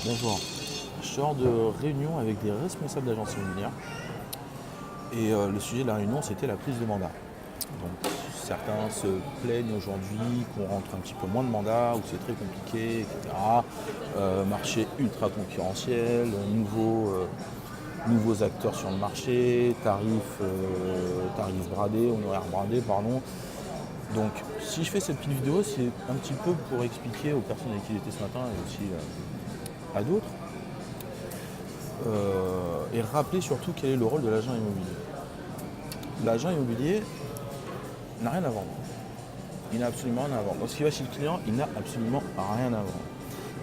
Bonjour, je sors de réunion avec des responsables d'agences immobilières et le sujet de la réunion c'était la prise de mandat. Donc certains se plaignent aujourd'hui qu'on rentre un petit peu moins de mandats, où c'est très compliqué, etc. Marché ultra concurrentiel, nouveaux acteurs sur le marché, tarifs bradés, honoraires bradés, pardon. Donc si je fais cette petite vidéo, c'est un petit peu pour expliquer aux personnes avec qui j'étais ce matin et aussi à d'autres, et rappeler surtout quel est le rôle de l'agent immobilier. L'agent immobilier n'a rien à vendre. Il n'a absolument rien à vendre. Lorsqu'il va chez le client, il n'a absolument rien à vendre.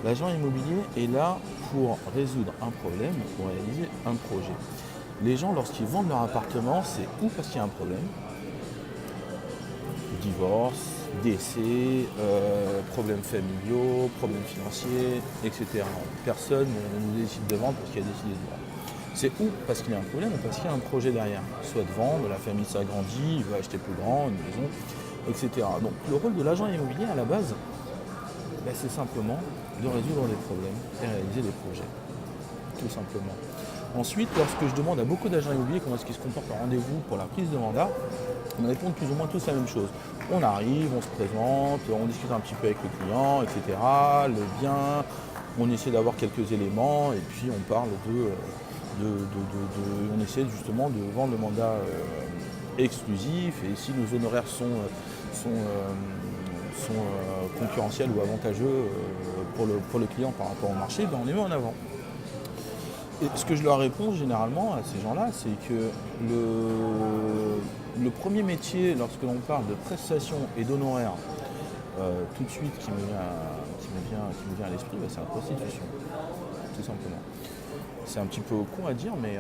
L'agent immobilier est là pour résoudre un problème, pour réaliser un projet. Les gens, lorsqu'ils vendent leur appartement, c'est ou parce qu'il y a un problème, divorce, décès, problèmes familiaux, problèmes financiers, etc. Personne ne décide de vendre parce qu'il a décidé de vendre. C'est ou parce qu'il y a un problème ou parce qu'il y a un projet derrière. Soit de vendre, la famille s'agrandit, il veut acheter plus grand, une maison, etc. Donc le rôle de l'agent immobilier à la base, c'est simplement de résoudre des problèmes et réaliser des projets. Tout simplement. Ensuite, lorsque je demande à beaucoup d'agents immobiliers comment est-ce qu'ils se comportent en rendez-vous pour la prise de mandat, ils me répondent plus ou moins tous la même chose. On arrive, on se présente, on discute un petit peu avec le client, etc. Le bien, on essaie d'avoir quelques éléments et puis on parle on essaie justement de vendre le mandat exclusif et si nos honoraires sont concurrentiels ou avantageux pour le client par rapport au marché, on les met en avant. Et ce que je leur réponds généralement à ces gens-là, c'est que le premier métier, lorsque l'on parle de prestations et d'honoraires, tout de suite qui me vient à l'esprit, c'est la prostitution, tout simplement. C'est un petit peu con à dire, mais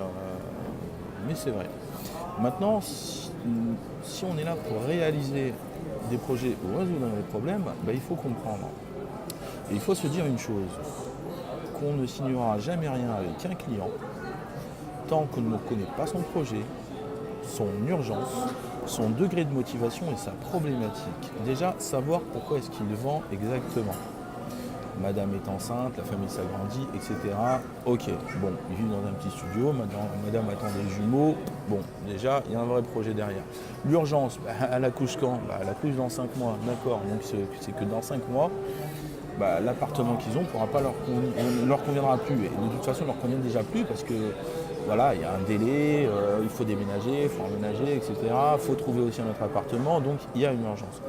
c'est vrai. Maintenant, si on est là pour réaliser des projets ou résoudre des problèmes, il faut comprendre. Et il faut se dire une chose, qu'on ne signera jamais rien avec un client tant qu'on ne connaît pas son projet, son urgence, son degré de motivation et sa problématique. Déjà, savoir pourquoi est-ce qu'il vend exactement. Madame est enceinte, la famille s'agrandit, etc. Ok, bon, il vit dans un petit studio, madame attend des jumeaux. Bon, déjà, il y a un vrai projet derrière. L'urgence, elle accouche quand ? Elle accouche dans 5 mois, d'accord, donc c'est que dans 5 mois, l'appartement qu'ils ont ne leur conviendra plus. Et de toute façon, il ne leur convient déjà plus parce que voilà, il y a un délai, il faut déménager, il faut emménager, etc. Il faut trouver aussi un autre appartement, donc il y a une urgence.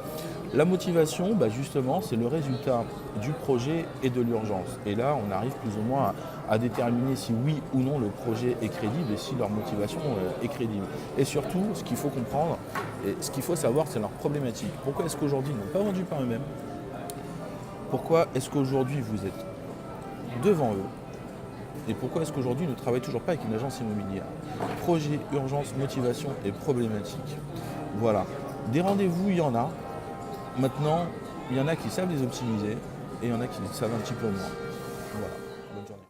La motivation, justement, c'est le résultat du projet et de l'urgence. Et là, on arrive plus ou moins à déterminer si oui ou non le projet est crédible et si leur motivation est crédible. Et surtout, ce qu'il faut comprendre, et ce qu'il faut savoir, c'est leur problématique. Pourquoi est-ce qu'aujourd'hui, ils n'ont pas vendu par eux-mêmes ? Pourquoi est-ce qu'aujourd'hui, vous êtes devant eux ? Et pourquoi est-ce qu'aujourd'hui, ils ne travaillent toujours pas avec une agence immobilière ? Projet, urgence, motivation et problématique. Voilà. Des rendez-vous, il y en a. Maintenant, il y en a qui savent les optimiser et il y en a qui le savent un petit peu moins. Voilà. Bonne journée.